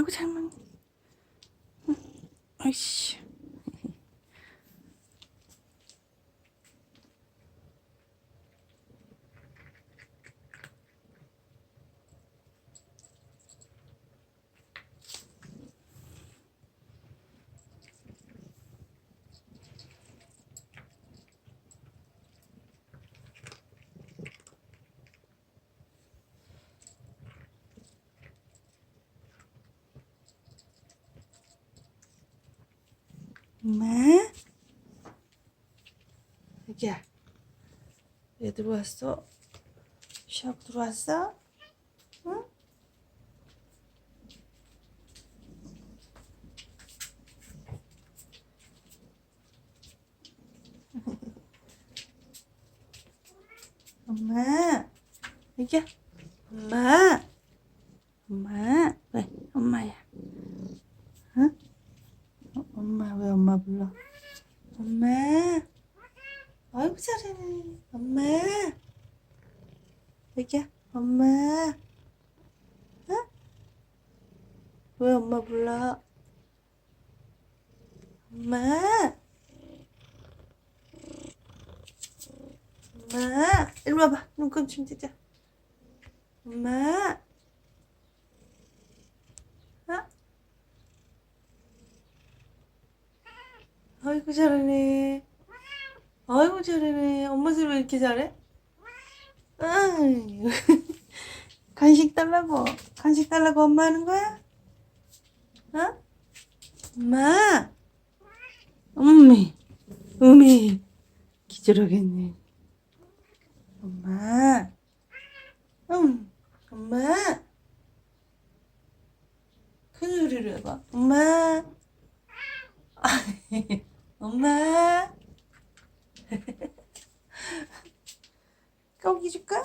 아이고 잘 먹네. 아이씨. 엄마? 애기야, 왜 들어왔어? 쉬하고 들어왔어? 응? 엄마, 애기야, 엄마, 엄마, 왜 엄마야? 응? 엄마 왜 엄마 불러? 엄마, 아이고 잘하네. 엄마, 애기야, 엄마, 응? 왜 엄마 불러? 엄마, 엄마, 이리 와봐. 눈금 좀 뜨자. 엄마, 어? 아이고 잘하네. 아이고 잘하네. 엄마 소리 왜 이렇게 잘해? 아유. 간식 달라고. 간식 달라고 엄마 하는 거야? 어? 엄마. 어미. 기절하겠네. 엄마. 엄마. 큰 소리로 해봐. 엄마. 엄마. 거기 줄까?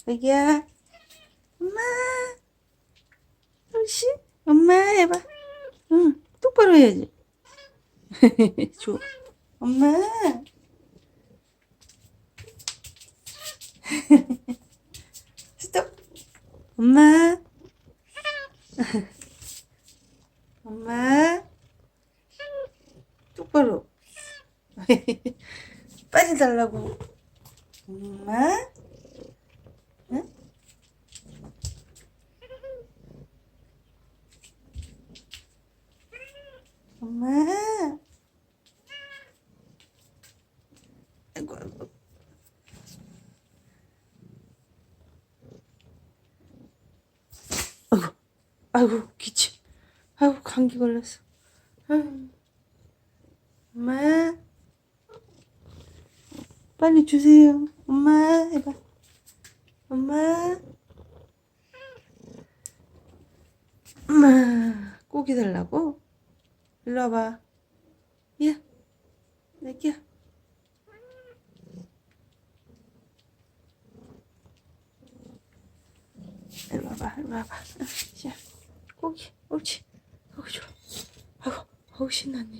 애기야, 엄마, 옳지? 엄마 해봐. 응, 똑바로 해야지. 줘. 엄마. 스톱. 엄마. 엄마. 똑바로. 빨리 달라고. 엄마. 응? 엄마. 아이고, 아이고. 아이고, 기침. 아이고, 감기 걸렸어. 아이고. 엄마. 빨리 주세요. 엄마 해봐. 엄마. 엄마. 고기 달라고? 일로 와봐. 야, 애기야. 일로 와봐. 자, 고기. 옳지. 고기 줘. 아이고, 신났네.